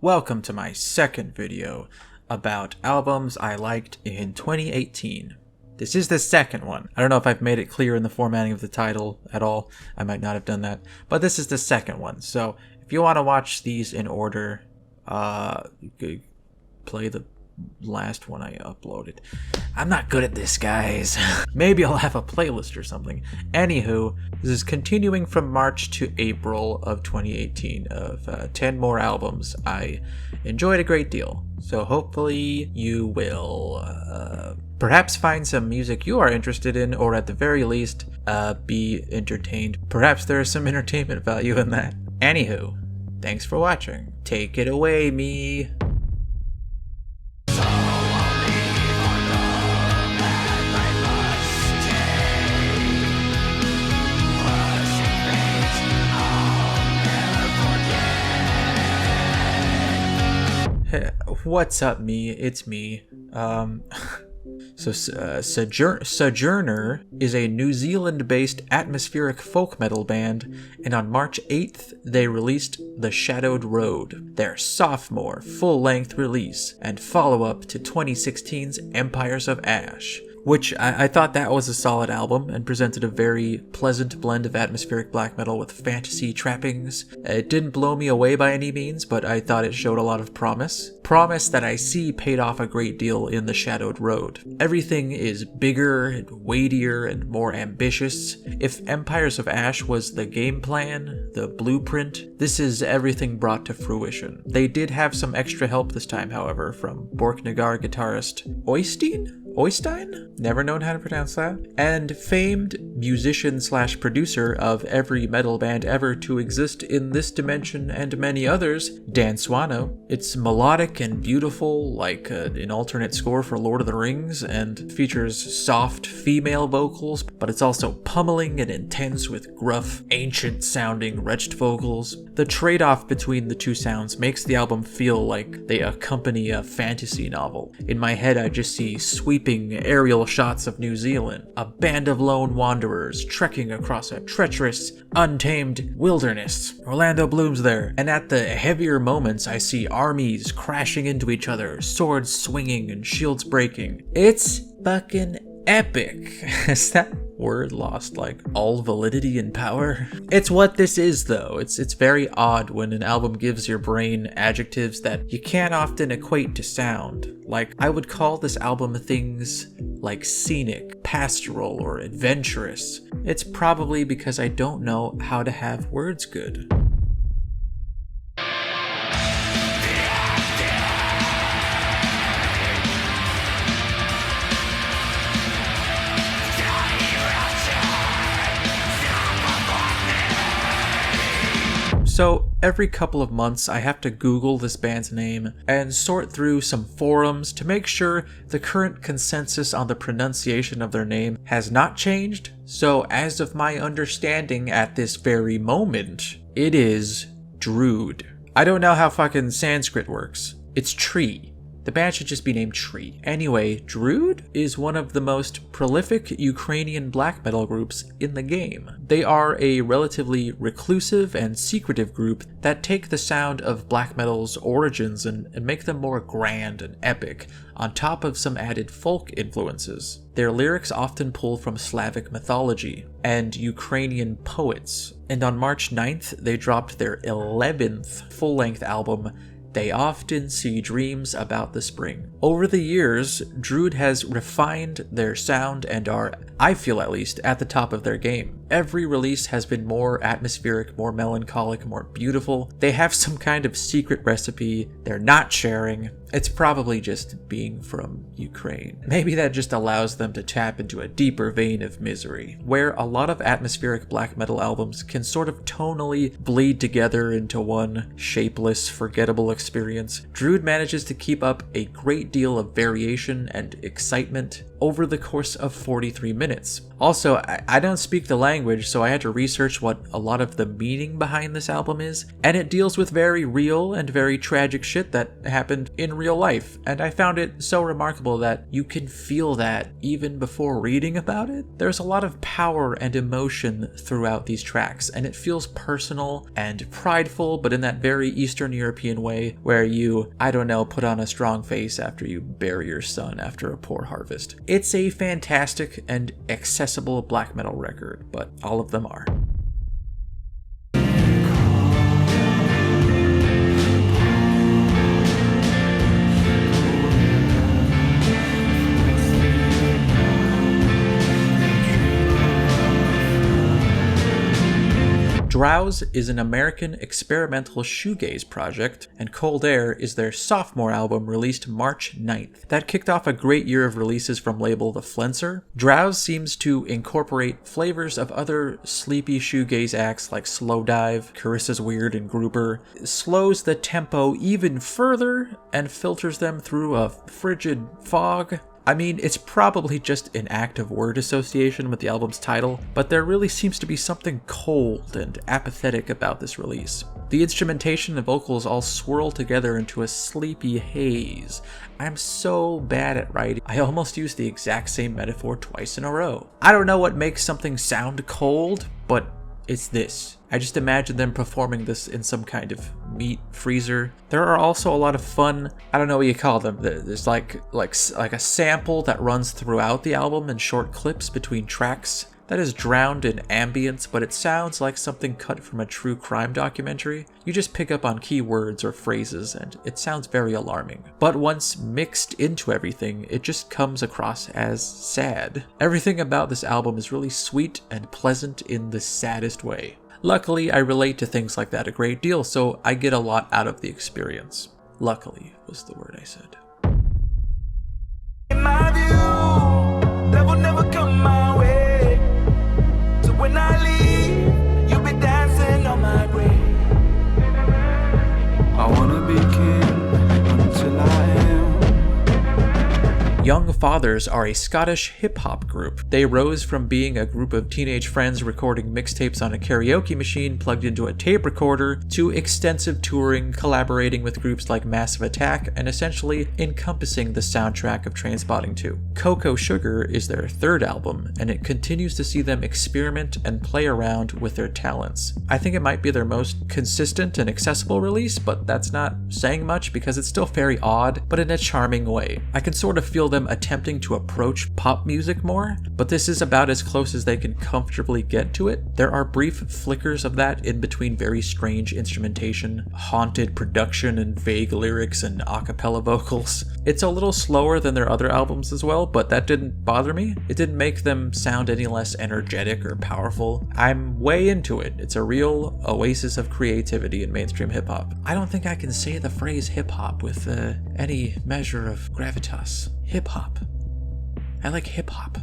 Welcome to my second video about albums I liked in 2018. This is the second one. I don't know if I've made it clear in the formatting of the title at all. I might not have done that, but this is the second one. So if you want to watch these in order, you could play the last one I uploaded. I'm not good at this, guys. Maybe I'll have a playlist or something. Anywho, this is continuing from March to April of 2018 of 10 more albums I enjoyed a great deal. So hopefully you will perhaps find some music you are interested in, or at the very least be entertained. Perhaps there is some entertainment value in that. Anywho, thanks for watching. Take it away, me. What's up, me? It's me. SOJOURNER is a New Zealand-based atmospheric folk metal band, and on March 8th, they released The Shadowed Road, their sophomore full-length release and follow-up to 2016's Empires of Ash. Which I thought that was a solid album and presented a very pleasant blend of atmospheric black metal with fantasy trappings. It didn't blow me away by any means, but I thought it showed a lot of promise. Promise that I see paid off a great deal in The Shadowed Road. Everything is bigger and weightier and more ambitious. If Empires of Ash was the game plan, the blueprint, this is everything brought to fruition. They did have some extra help this time, however, from Borknagar guitarist Oystein? Never known how to pronounce that. And famed musician/producer of every metal band ever to exist in this dimension and many others, Dan Swano. It's melodic and beautiful, like an alternate score for Lord of the Rings, and features soft female vocals, but it's also pummeling and intense with gruff, ancient-sounding wretched vocals. The trade-off between the two sounds makes the album feel like they accompany a fantasy novel. In my head, I just see sweeping aerial shots of New Zealand, a band of lone wanderers trekking across a treacherous, untamed wilderness. Orlando Bloom's there, and at the heavier moments I see armies crashing into each other, swords swinging and shields breaking. It's fucking epic. Is that word lost like all validity and power? It's what this is, though. It's very odd when an album gives your brain adjectives that you can't often equate to sound. Like, I would call this album things like scenic, pastoral, or adventurous. It's probably because I don't know how to have words good. So every couple of months I have to Google this band's name and sort through some forums to make sure the current consensus on the pronunciation of their name has not changed. So as of my understanding at this very moment, it is DRUDKH. I don't know how fucking Sanskrit works. It's tree. The band should just be named Tree. Anyway, DRUDKH is one of the most prolific Ukrainian black metal groups in the game. They are a relatively reclusive and secretive group that take the sound of black metal's origins and make them more grand and epic, on top of some added folk influences. Their lyrics often pull from Slavic mythology and Ukrainian poets. And on March 9th, they dropped their 11th full-length album, They Often See Dreams About the Spring. Over the years, DRUDKH has refined their sound and are, I feel at least, at the top of their game. Every release has been more atmospheric, more melancholic, more beautiful. They have some kind of secret recipe they're not sharing. It's probably just being from Ukraine. Maybe that just allows them to tap into a deeper vein of misery, where a lot of atmospheric black metal albums can sort of tonally bleed together into one shapeless, forgettable experience. DRUDKH manages to keep up a great deal of variation and excitement over the course of 43 minutes. Also, I don't speak the language, so I had to research what a lot of the meaning behind this album is, and it deals with very real and very tragic shit that happened in real life, and I found it so remarkable that you can feel that even before reading about it. There's a lot of power and emotion throughout these tracks, and it feels personal and prideful, but in that very Eastern European way where you, I don't know, put on a strong face after you bury your son after a poor harvest. It's a fantastic and accessible black metal record, but all of them are. DROWSE is an American experimental shoegaze project, and Cold Air is their sophomore album released March 9th. That kicked off a great year of releases from label The Flenser. DROWSE seems to incorporate flavors of other sleepy shoegaze acts like Slowdive, Carissa's Weird, and Grouper. It slows the tempo even further and filters them through a frigid fog. I mean, it's probably just an act of word association with the album's title, but there really seems to be something cold and apathetic about this release. The instrumentation and vocals all swirl together into a sleepy haze. I'm so bad at writing, I almost used the exact same metaphor twice in a row. I don't know what makes something sound cold, but it's this. I just imagine them performing this in some kind of meat freezer. There are also a lot of fun, I don't know what you call them. There's like a sample that runs throughout the album in short clips between tracks that is drowned in ambience, but it sounds like something cut from a true crime documentary. You just pick up on keywords or phrases and it sounds very alarming. But once mixed into everything, it just comes across as sad. Everything about this album is really sweet and pleasant in the saddest way. Luckily, I relate to things like that a great deal, so I get a lot out of the experience. Luckily was the word I said. In my view, love will never come my way. So when I leave, you'll be dancing on my grave. I wanna be king until I am. Young Fathers are a Scottish hip-hop group. They rose from being a group of teenage friends recording mixtapes on a karaoke machine plugged into a tape recorder to extensive touring, collaborating with groups like Massive Attack, and essentially encompassing the soundtrack of Trainspotting 2. Cocoa Sugar is their third album, and it continues to see them experiment and play around with their talents. I think it might be their most consistent and accessible release, but that's not saying much because it's still very odd, but in a charming way. I can sort of feel them attempting to approach pop music more, but this is about as close as they can comfortably get to it. There are brief flickers of that in between very strange instrumentation, haunted production, and vague lyrics and a cappella vocals. It's a little slower than their other albums as well, but that didn't bother me. It didn't make them sound any less energetic or powerful. I'm way into it. It's a real oasis of creativity in mainstream hip-hop. I don't think I can say the phrase hip-hop with any measure of gravitas. Hip-hop. I like hip-hop.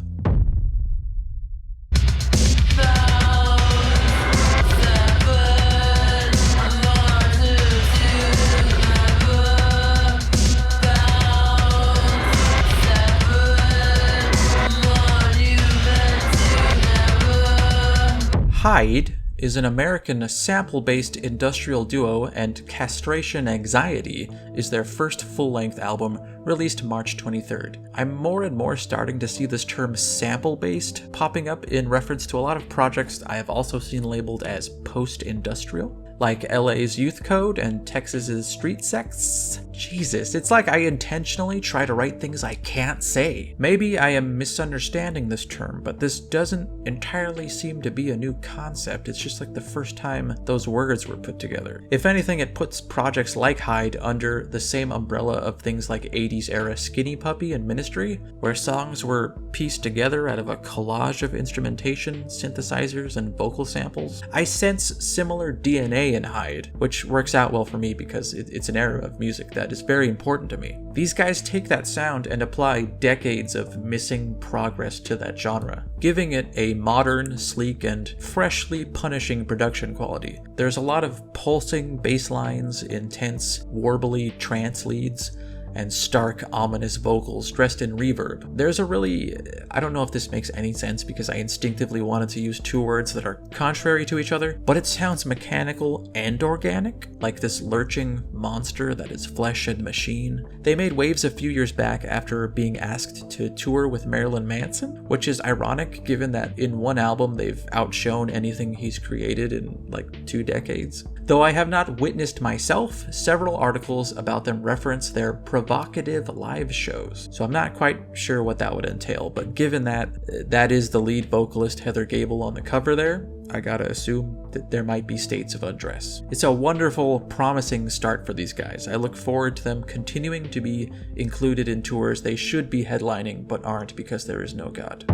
Hyde is an American sample-based industrial duo, and Castration Anxiety is their first full-length album, released March 23rd. I'm more and more starting to see this term sample-based popping up in reference to a lot of projects I have also seen labeled as post-industrial, like LA's Youth Code and Texas's Street Sects. Jesus, it's like I intentionally try to write things I can't say. Maybe I am misunderstanding this term, but this doesn't entirely seem to be a new concept. It's just like the first time those words were put together. If anything, it puts projects like Hyde under the same umbrella of things like 80s era Skinny Puppy and Ministry, where songs were pieced together out of a collage of instrumentation, synthesizers, and vocal samples. I sense similar DNA in Hyde, which works out well for me because it's an era of music that is very important to me. These guys take that sound and apply decades of missing progress to that genre, giving it a modern, sleek, and freshly punishing production quality. There's a lot of pulsing bass lines, intense, warbly trance leads, and stark, ominous vocals dressed in reverb. There's a really, I don't know if this makes any sense because I instinctively wanted to use two words that are contrary to each other, but it sounds mechanical and organic, like this lurching monster that is flesh and machine. They made waves a few years back after being asked to tour with Marilyn Manson, which is ironic given that in one album they've outshone anything he's created in like 2 decades. Though I have not witnessed myself, several articles about them reference their provocative live shows, so I'm not quite sure what that would entail, but given that that is the lead vocalist Heather Gable on the cover there, I gotta assume that there might be states of undress. It's a wonderful, promising start for these guys. I look forward to them continuing to be included in tours they should be headlining but aren't because there is no God.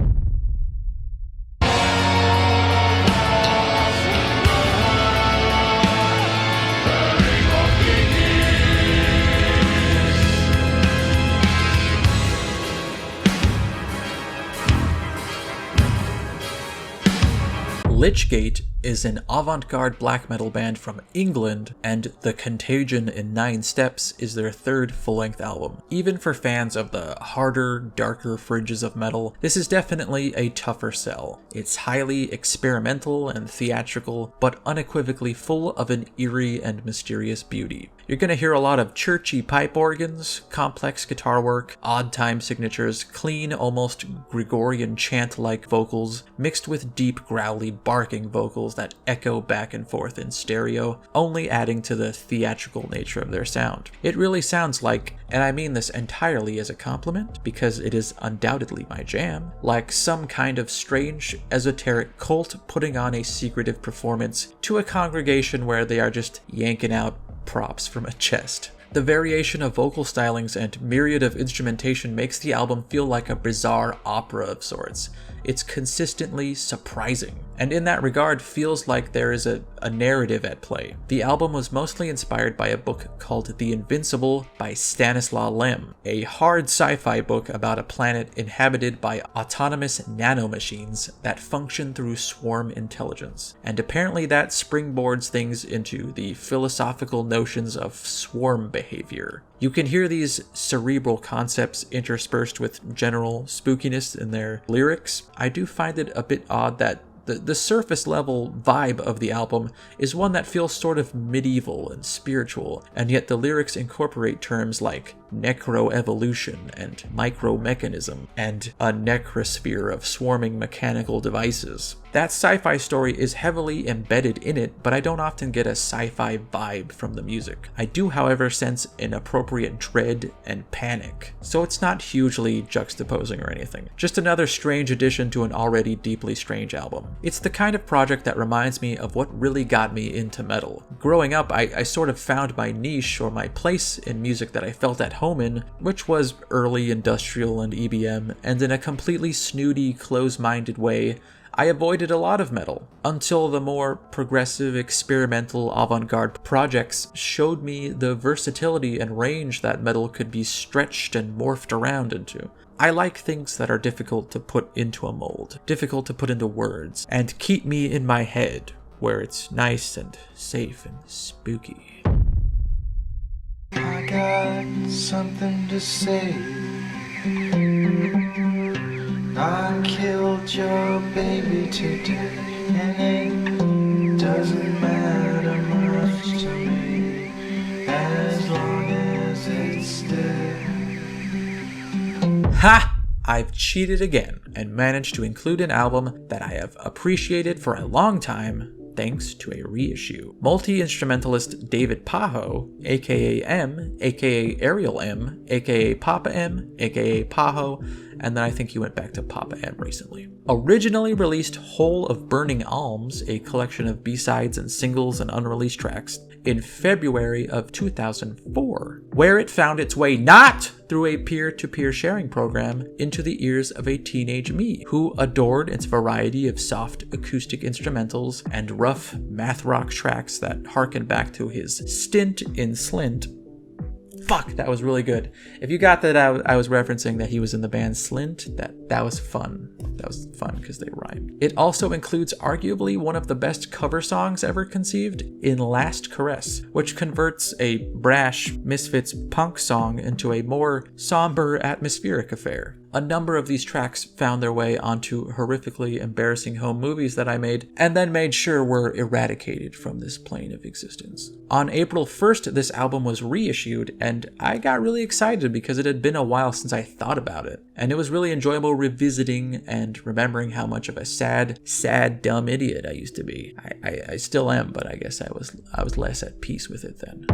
LYCHGATE is an avant-garde black metal band from England, and The Contagion in 9 Steps is their 3rd full-length album. Even for fans of the harder, darker fringes of metal, this is definitely a tougher sell. It's highly experimental and theatrical, but unequivocally full of an eerie and mysterious beauty. You're gonna hear a lot of churchy pipe organs, complex guitar work, odd time signatures, clean, almost Gregorian chant-like vocals, mixed with deep, growly, barking vocals that echo back and forth in stereo, only adding to the theatrical nature of their sound. It really sounds like, and I mean this entirely as a compliment, because it is undoubtedly my jam, like some kind of strange, esoteric cult putting on a secretive performance to a congregation where they are just yanking out props from a chest. The variation of vocal stylings and myriad of instrumentation makes the album feel like a bizarre opera of sorts. It's consistently surprising, and in that regard feels like there is a narrative at play. The album was mostly inspired by a book called The Invincible by Stanislaw Lem, a hard sci-fi book about a planet inhabited by autonomous nanomachines that function through swarm intelligence. And apparently that springboards things into the philosophical notions of swarm behavior. You can hear these cerebral concepts interspersed with general spookiness in their lyrics. I do find it a bit odd that the surface level vibe of the album is one that feels sort of medieval and spiritual, and yet the lyrics incorporate terms like necroevolution and micromechanism and a necrosphere of swarming mechanical devices. That sci-fi story is heavily embedded in it, but I don't often get a sci-fi vibe from the music. I do, however, sense an appropriate dread and panic, so it's not hugely juxtaposing or anything. Just another strange addition to an already deeply strange album. It's the kind of project that reminds me of what really got me into metal. Growing up, I sort of found my niche or my place in music that I felt at home in, which was early industrial and EBM, and in a completely snooty, close-minded way, I avoided a lot of metal, until the more progressive, experimental, avant-garde projects showed me the versatility and range that metal could be stretched and morphed around into. I like things that are difficult to put into a mold, difficult to put into words, and keep me in my head, where it's nice and safe and spooky. I got something to say. I killed your baby today, and it doesn't matter much to me as long as it's dead. Ha! I've cheated again and managed to include an album that I have appreciated for a long time thanks to a reissue. Multi-instrumentalist David Pajo, aka M, aka Ariel M, aka Papa M, aka Pajo, and then I think he went back to Papa M recently. Originally released Whole of Burning Alms, a collection of B-sides and singles and unreleased tracks, in February of 2004, where it found its way not through a peer-to-peer sharing program into the ears of a teenage me, who adored its variety of soft acoustic instrumentals and rough math rock tracks that harken back to his stint in Slint. Fuck, that was really good. If you got that, I was referencing that he was in the band Slint. That was fun. That was fun because they rhymed. It also includes arguably one of the best cover songs ever conceived in Last Caress, which converts a brash Misfits punk song into a more somber, atmospheric affair. A number of these tracks found their way onto horrifically embarrassing home movies that I made, and then made sure were eradicated from this plane of existence. On April 1st, this album was reissued, and I got really excited because it had been a while since I thought about it. And it was really enjoyable revisiting and remembering how much of a sad, dumb idiot I used to be. I still am, but I guess I was less at peace with it then.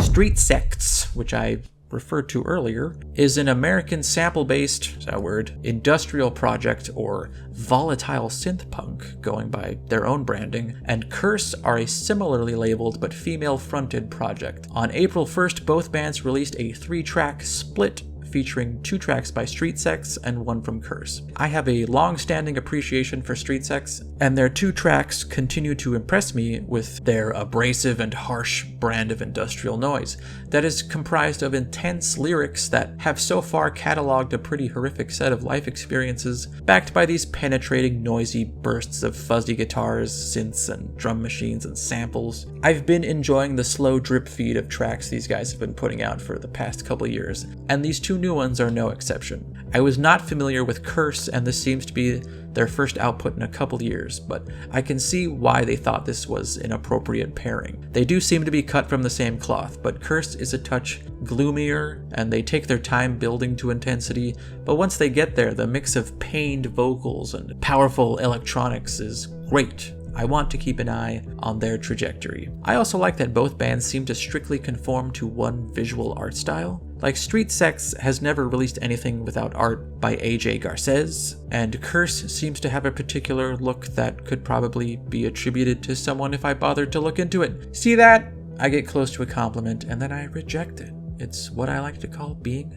Street Sects, which I referred to earlier, is an American sample-based, is that a word, industrial project or volatile synth punk, going by their own branding, and Curse are a similarly labeled but female-fronted project. On April 1st, both bands released a 3-track split featuring 2 tracks by Street Sects and 1 from Curse. I have a long-standing appreciation for Street Sects, and their 2 tracks continue to impress me with their abrasive and harsh brand of industrial noise that is comprised of intense lyrics that have so far cataloged a pretty horrific set of life experiences, backed by these penetrating, noisy bursts of fuzzy guitars, synths, and drum machines and samples. I've been enjoying the slow drip feed of tracks these guys have been putting out for the past couple years, and these 2 new ones are no exception. I was not familiar with Curse, and this seems to be their first output in a couple years, but I can see why they thought this was an appropriate pairing. They do seem to be cut from the same cloth, but Curse is a touch gloomier, and they take their time building to intensity, but once they get there, the mix of pained vocals and powerful electronics is great. I want to keep an eye on their trajectory. I also like that both bands seem to strictly conform to one visual art style. Like Street Sects has never released anything without art by AJ Garces, and Curse seems to have a particular look that could probably be attributed to someone if I bothered to look into it. See that? I get close to a compliment and then I reject it. It's what I like to call being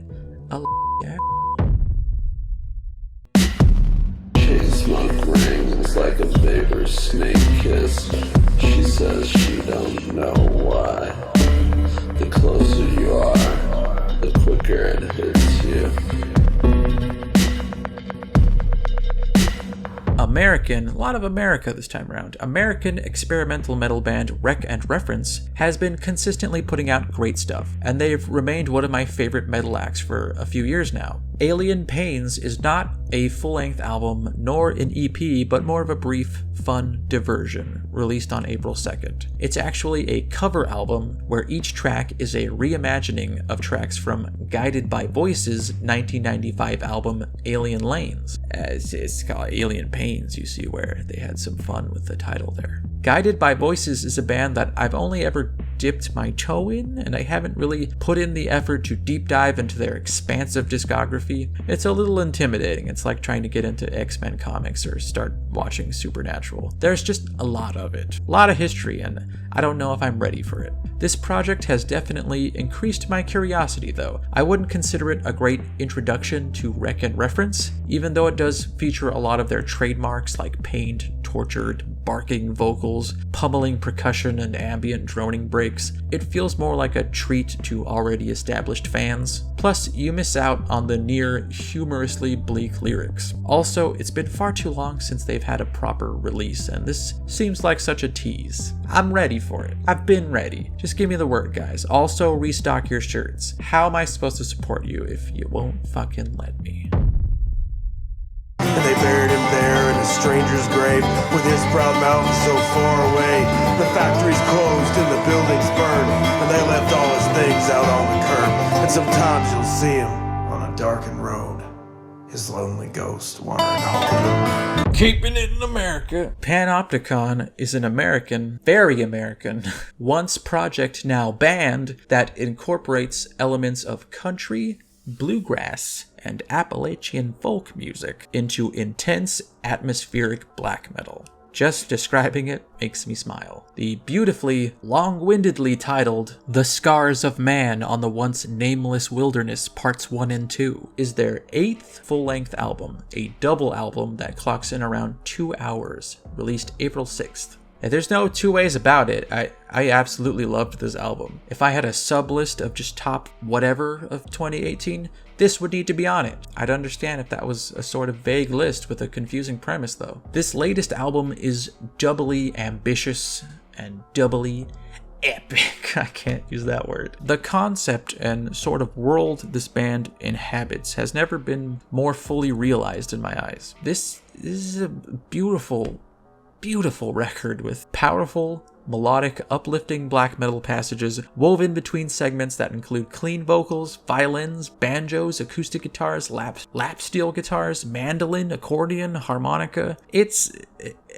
a yeah. Chase my rings like a baby snake kiss. She says she don't know why. The closer you are, the quicker it hits you. American, a lot of America this time around, American experimental metal band Wreck and Reference has been consistently putting out great stuff, and they've remained one of my favorite metal acts for a few years now. Alien Pains is not a full-length album nor an EP, but more of a brief, fun diversion, released on April 2nd. It's actually a cover album where each track is a reimagining of tracks from Guided by Voices' 1995 album Alien Lanes. It's called Alien Pains, you see where they had some fun with the title there. Guided by Voices is a band that I've only ever dipped my toe in, and I haven't really put in the effort to deep dive into their expansive discography. It's a little intimidating. It's like trying to get into X-Men comics or start watching Supernatural. There's just a lot of it. A lot of history, and I don't know if I'm ready for it. This project has definitely increased my curiosity, though. I wouldn't consider it a great introduction to Wreck and Reference, even though it does feature a lot of their trademarks like pained, tortured, barking vocals, pummeling percussion, and ambient droning breaks. It feels more like a treat to already established fans. Plus, you miss out on the near humorously bleak lyrics. Also, it's been far too long since they've had a proper release, and this seems like such a tease. I'm ready for it. I've been ready. Just give me the word, guys. Also, restock your shirts. How am I supposed to support you if you won't fucking let me? And they buried him there in a stranger's grave, with his proud mountain so far away. The factory's closed and the buildings burned, and they left all his things out on the curb. And sometimes you'll see him on a darkened road, his lonely ghost wandering home. Keeping it in America. Panopticon is an American, very American, once project now band that incorporates elements of country, bluegrass, and Appalachian folk music into intense atmospheric black metal. Just describing it makes me smile. The beautifully, long-windedly titled The Scars of Man on the Once Nameless Wilderness Parts 1 and 2 is their 8th full-length album, a double album that clocks in around 2 hours, released April 6th. And there's no two ways about it. I absolutely loved this album. If I had a sub list of just top whatever of 2018, this would need to be on it. I'd understand if that was a sort of vague list with a confusing premise though. This latest album is doubly ambitious and doubly epic. I can't use that word. The concept and sort of world this band inhabits has never been more fully realized in my eyes. This is a beautiful record with powerful, melodic, uplifting black metal passages woven between segments that include clean vocals, violins, banjos, acoustic guitars, lap steel guitars, mandolin, accordion, harmonica. It's,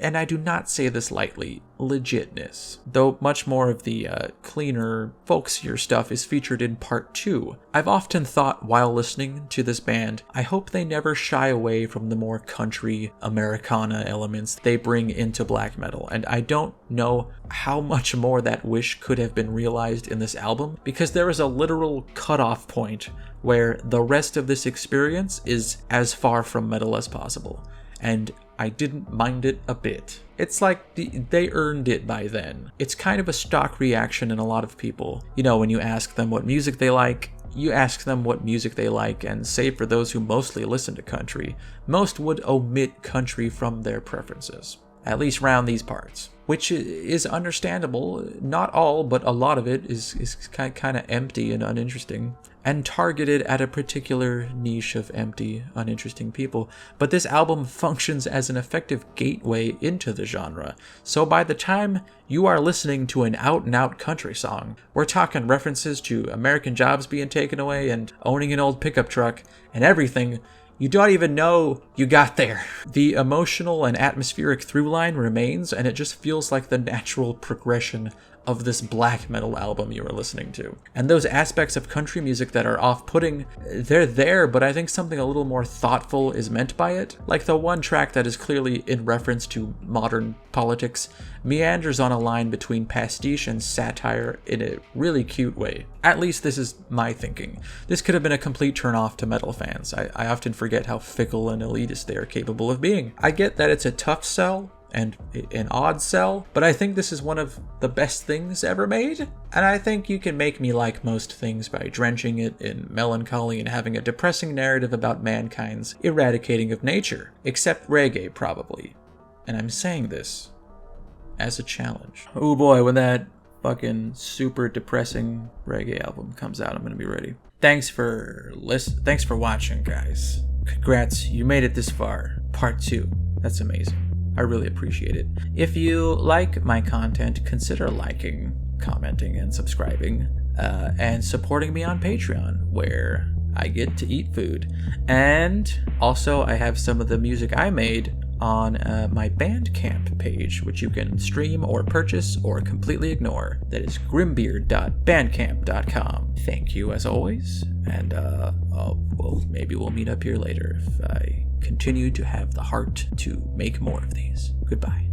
and I do not say this lightly, legitness. Though much more of the cleaner, folksier stuff is featured in part 2. I've often thought while listening to this band, I hope they never shy away from the more country Americana elements they bring into black metal, and I don't know how much more that wish could have been realized in this album, because there is a literal cutoff point where the rest of this experience is as far from metal as possible, and I didn't mind it a bit. It's like they earned it by then. It's kind of a stock reaction in a lot of people. You know, when you ask them what music they like, you ask them what music they like, and save for those who mostly listen to country, most would omit country from their preferences, at least round these parts. Which is understandable. Not all, but a lot of it is kind of empty and uninteresting, and targeted at a particular niche of empty, uninteresting people. But this album functions as an effective gateway into the genre. So by the time you are listening to an out-and-out country song, we're talking references to American jobs being taken away and owning an old pickup truck and everything you don't even know you got there. The emotional and atmospheric through line remains, and it just feels like the natural progression of this black metal album you are listening to. And those aspects of country music that are off-putting, they're there, but I think something a little more thoughtful is meant by it. Like the one track that is clearly in reference to modern politics meanders on a line between pastiche and satire in a really cute way. At least this is my thinking. This could have been a complete turn-off to metal fans. I often forget how fickle and elitist they are capable of being. I get that it's a tough sell and an odd sell, but I think this is one of the best things ever made, and I think you can make me like most things by drenching it in melancholy and having a depressing narrative about mankind's eradicating of nature, except reggae probably, and I'm saying this as a challenge. Oh boy, when that fucking super depressing reggae album comes out, I'm gonna be ready. Thanks for watching, guys. Congrats, you made it this far. Part 2. That's amazing. I really appreciate it. If you like my content, consider liking, commenting, and subscribing, and supporting me on Patreon, where I get to eat food. And also, I have some of the music I made on my Bandcamp page, which you can stream or purchase or completely ignore. That is grimbeard.bandcamp.com. Thank you as always, and maybe we'll meet up here later if I continue to have the heart to make more of these. Goodbye.